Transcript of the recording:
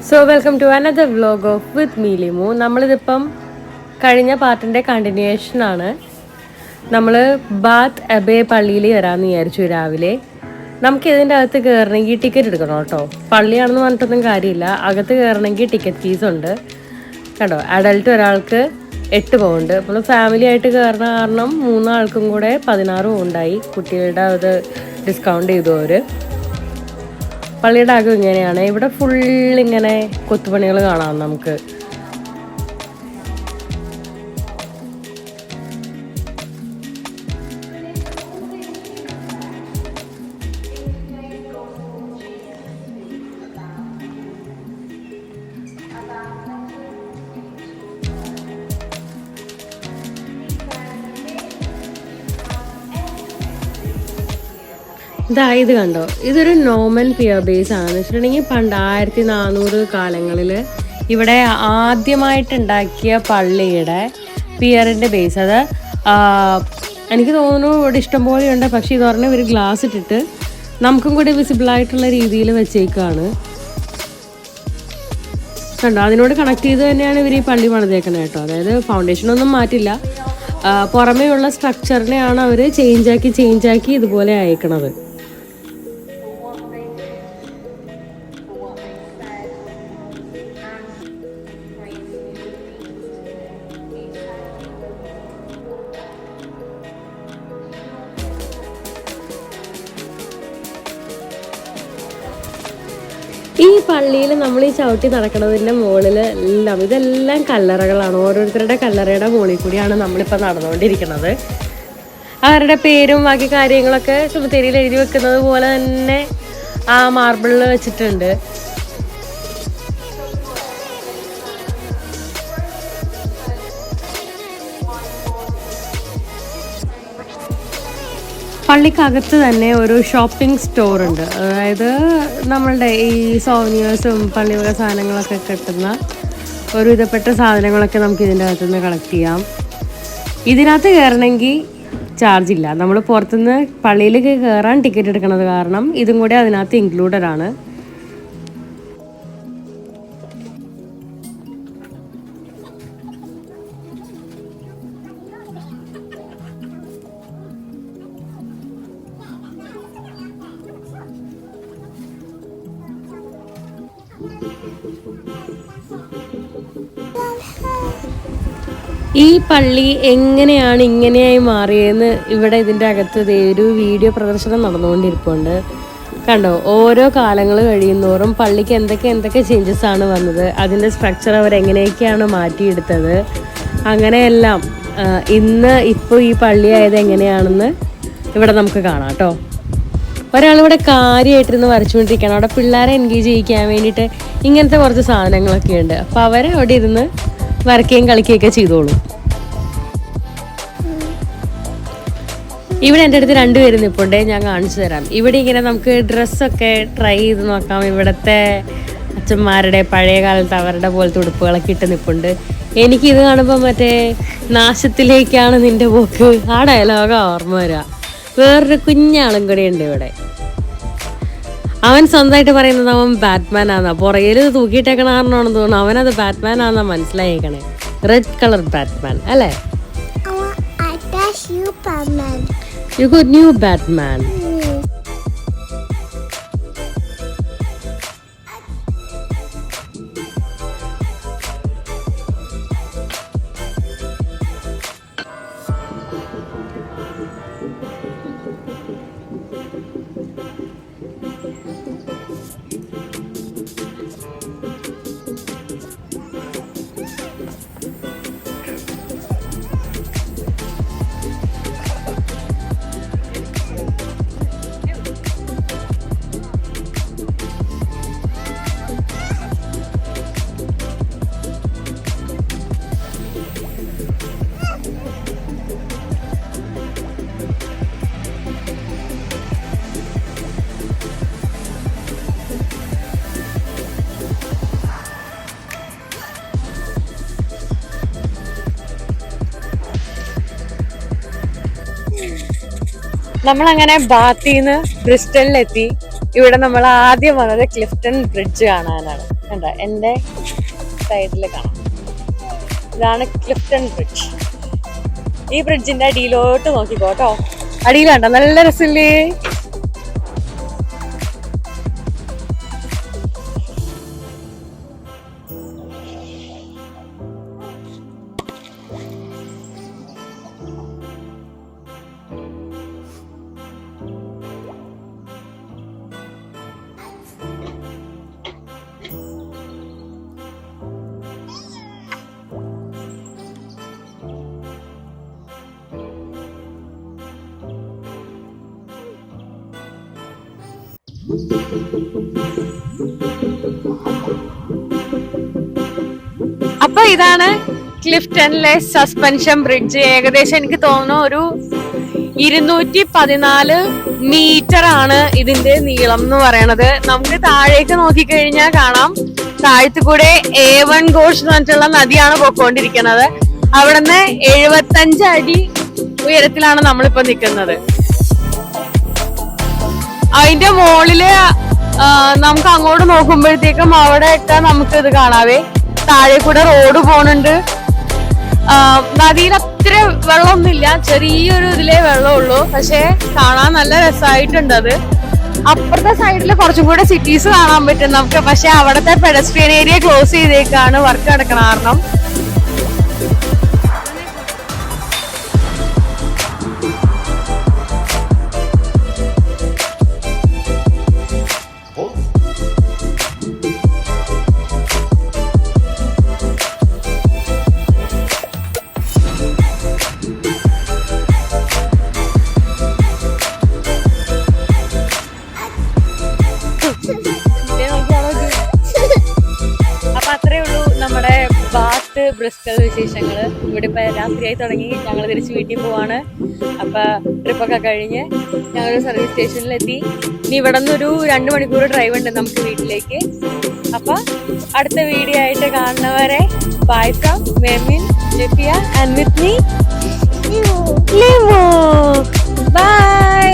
So welcome to another vlog of with me Limu. നമ്മളിതിപ്പം കഴിഞ്ഞ പാർട്ടിൻ്റെ കണ്ടിന്യൂവേഷനാണ്. നമ്മൾ ബാത്ത് അബേ പള്ളിയിൽ വരാമെന്ന് വിചാരിച്ചു രാവിലെ. നമുക്ക് ഇതിൻ്റെ അകത്ത് കയറണമെങ്കിൽ ടിക്കറ്റ് എടുക്കണം കേട്ടോ. പള്ളിയാണെന്ന് പറഞ്ഞിട്ടൊന്നും കാര്യമില്ല. അകത്ത് കയറണമെങ്കിൽ ടിക്കറ്റ് ഫീസുണ്ട് കേട്ടോ. അഡൽട്ട് ഒരാൾക്ക് 8 പൗണ്ട്. അപ്പോൾ ഫാമിലി ആയിട്ട് കയറുന്ന കാരണം 3 ആൾക്കും കൂടെ 16 പൗണ്ടായി. കുട്ടികളുടെ അത് ഡിസ്കൗണ്ട് ചെയ്തു അവർ. പള്ളിയുടെ അകം ഇങ്ങനെയാണ്. ഇവിടെ ഫുള്ളിങ്ങനെ കൊത്തുപണികൾ കാണാം നമുക്ക്. ഇത് കണ്ടോ, ഇതൊരു നോമൻ പിയർ ബേസ് ആണെന്ന് വെച്ചിട്ടുണ്ടെങ്കിൽ പണ്ട് 1400 കാലങ്ങളിൽ ഇവിടെ ആദ്യമായിട്ടുണ്ടാക്കിയ പള്ളിയുടെ പിയറിൻ്റെ ബേസ്. അത് എനിക്ക് തോന്നുന്നു ഇവിടെ ഇഷ്ടംപോലെ ഉണ്ട്. പക്ഷേ ഇത് പറഞ്ഞാൽ ഇവർ ഗ്ലാസ് ഇട്ടിട്ട് നമുക്കും കൂടി വിസിബിളായിട്ടുള്ള രീതിയിൽ വെച്ചേക്കാണ് കണ്ടോ. അതിനോട് കണക്ട് ചെയ്ത് തന്നെയാണ് ഇവർ ഈ പള്ളി പണിതേക്കുന്നത് കേട്ടോ. അതായത് ഫൗണ്ടേഷനൊന്നും മാറ്റില്ല, പുറമേയുള്ള സ്ട്രക്ചറിനെയാണ് അവർ ചേഞ്ചാക്കി ഇതുപോലെ അയക്കണത്. ഈ പള്ളിയിൽ നമ്മൾ ഈ ചവിട്ടി നടക്കുന്നതിൻ്റെ മുകളിൽ ഇതെല്ലാം കല്ലറകളാണ്. ഓരോരുത്തരുടെ കല്ലറയുടെ മുകളിൽ കൂടിയാണ് നമ്മളിപ്പോൾ നടന്നുകൊണ്ടിരിക്കുന്നത്. അവരുടെ പേരും ബാക്കി കാര്യങ്ങളൊക്കെ ചുമത്തേരിയിൽ എഴുതി വെക്കുന്നത് പോലെ തന്നെ ആ മാർബിളിൽ വെച്ചിട്ടുണ്ട്. പള്ളിക്കകത്ത് തന്നെ ഒരു ഷോപ്പിംഗ് സ്റ്റോർ ഉണ്ട്. അതായത് നമ്മളുടെ ഈ സോവനിയേഴ്സും പള്ളിവക സാധനങ്ങളൊക്കെ കിട്ടുന്ന ഒരു വിധപ്പെട്ട സാധനങ്ങളൊക്കെ നമുക്ക് ഇതിൻ്റെ അകത്തുനിന്ന് കളക്ട് ചെയ്യാം. ഇതിനകത്ത് കയറണമെങ്കിൽ ചാർജില്ല. നമ്മൾ പുറത്തുനിന്ന് പള്ളിയിലേക്ക് കയറാൻ ടിക്കറ്റ് എടുക്കുന്നത് കാരണം ഇതും കൂടി അതിനകത്ത് ഇൻക്ലൂഡഡ് ആണ്. ഈ പള്ളി എങ്ങനെയാണ് ഇങ്ങനെയായി മാറിയതെന്ന് ഇവിടെ ഇതിൻ്റെ അകത്ത് ഒരു വീഡിയോ പ്രദർശനം നടന്നുകൊണ്ടിരിപ്പുണ്ട് കണ്ടോ. ഓരോ കാലങ്ങൾ കഴിയുന്നോറും പള്ളിക്ക് എന്തൊക്കെ ചേഞ്ചസ് ആണ് വന്നത്, അതിൻ്റെ സ്ട്രക്ചർ അവരെങ്ങനെയൊക്കെയാണ് മാറ്റിയെടുത്തത്, അങ്ങനെയെല്ലാം ഇപ്പോൾ ഈ പള്ളി ആയത് എങ്ങനെയാണെന്ന് ഇവിടെ നമുക്ക് കാണാം കേട്ടോ. ഒരാളിവിടെ കാര്യമായിട്ടിരുന്ന് വരച്ചുകൊണ്ടിരിക്കുകയാണ്. അവിടെ പിള്ളേരെ എൻഗേജ് ചെയ്യിക്കാൻ വേണ്ടിയിട്ട് ഇങ്ങനത്തെ കുറച്ച് സാധനങ്ങളൊക്കെ ഉണ്ട്. അപ്പോൾ അവരെ അവിടെ ഇരുന്ന് വരയ്ക്കുകയും കളിക്കുകയൊക്കെ ചെയ്തോളൂ. ഇവിടെ എൻ്റെ അടുത്ത് 2 പേര് നിൽപ്പുണ്ട്, ഞാൻ കാണിച്ചു തരാം. ഇവിടെ ഇങ്ങനെ നമുക്ക് ഡ്രസ്സൊക്കെ ട്രൈ ചെയ്ത് നോക്കാം. ഇവിടുത്തെ അച്ഛന്മാരുടെ പഴയ കാലത്ത് അവരുടെ പോലത്തെ ഉടുപ്പുകളൊക്കെ ഇട്ട് നിൽപ്പുണ്ട്. എനിക്കിത് കാണുമ്പോൾ മറ്റേ നാശത്തിലേക്കാണ് നിൻ്റെ പോക്ക് ആ ഡയലോഗാ ഓർമ്മ വരിക. വേറൊരു കുഞ്ഞാളും കൂടെ ഉണ്ട് ഇവിടെ. അവൻ സ്വന്തമായിട്ട് പറയുന്നത് അവൻ ബാറ്റ്മാൻ ആണെന്നാ. പുറകിൽ തൂക്കിയിട്ടേക്കണ കാരണമാണെന്ന് തോന്നുന്നു അവനത് ബാറ്റ്മാൻ ആണെന്നാ മനസ്സിലായേക്കണേ. റെഡ് കളർ ബാറ്റ്മാൻ അല്ലേ? You got new Batman. നമ്മളങ്ങനെ ബാത്തിൽ നിന്ന് ബ്രിസ്റ്റലിലെത്തി. ഇവിടെ നമ്മൾ ആദ്യം വന്നത് ക്ലിഫ്റ്റൺ ബ്രിഡ്ജ് കാണാനാണ്. കണ്ട എൻ്റെ സൈഡിൽ കാണാം, ഇതാണ് ക്ലിഫ്റ്റൺ ബ്രിഡ്ജ്. ഈ ബ്രിഡ്ജിന്റെ അടിയിലോട്ട് നോക്കിക്കോട്ടോ, അടിയിൽ കണ്ട നല്ല രസമില്ലേ. അപ്പൊ ഇതാണ് ക്ലിഫ്റ്റണിലെ സസ്പെൻഷൻ ബ്രിഡ്ജ്. ഏകദേശം എനിക്ക് തോന്നുന്നു ഒരു 214 മീറ്റർ ആണ് ഇതിന്റെ നീളം എന്ന് പറയണത്. നമുക്ക് താഴേക്ക് നോക്കിക്കഴിഞ്ഞാൽ കാണാം, താഴത്തു കൂടെ A1 ഘോഷ് എന്ന് പറഞ്ഞിട്ടുള്ള നദിയാണ് പോയിക്കൊണ്ടിരിക്കുന്നത്. അവിടുന്ന് 75 അടി ഉയരത്തിലാണ് നമ്മളിപ്പോ നിൽക്കുന്നത്. അതിന്റെ മുകളില് നമുക്ക് അങ്ങോട്ട് നോക്കുമ്പോഴത്തേക്കും അവിടെയൊക്കെ നമുക്ക് ഇത് കാണാവേ, താഴെ കൂടെ റോഡ് പോണുണ്ട്. നദിയിൽ അത്ര വെള്ളമൊന്നുമില്ല, ചെറിയൊരു ഇതിലേ വെള്ളമുള്ളൂ, പക്ഷെ കാണാൻ നല്ല രസമായിട്ടുണ്ട്. അത് അപ്പുറത്തെ സൈഡിൽ കുറച്ചും കൂടെ സിറ്റീസ് കാണാൻ പറ്റും നമുക്ക്, പക്ഷെ അവിടുത്തെ പെഡസ്ട്രിയൻ ഏരിയ ക്ലോസ് ചെയ്തേക്കാണ് വർക്ക് നടക്കണ കാരണം. അപ്പൊ അത്രേ ഉള്ളൂ നമ്മുടെ ബാത്ത് ബ്രിസ്റ്റൽ വിശേഷങ്ങള്. ഇവിടെ ഇപ്പൊ രാത്രിയായി തുടങ്ങി, ഞങ്ങൾ തിരിച്ച് വീട്ടിൽ പോവാണ്. അപ്പൊ ട്രിപ്പൊക്കെ കഴിഞ്ഞ് ഞങ്ങൾ സർവീസ് സ്റ്റേഷനിലെത്തി. ഇനി ഇവിടെ നിന്നൊരു 2 മണിക്കൂർ ഡ്രൈവ് ഉണ്ട് നമുക്ക് വീട്ടിലേക്ക്. അപ്പൊ അടുത്ത വീഡിയോ ആയിട്ട് കാണുന്നവരെ bye from Memin, Jefiya and with me Limo. By.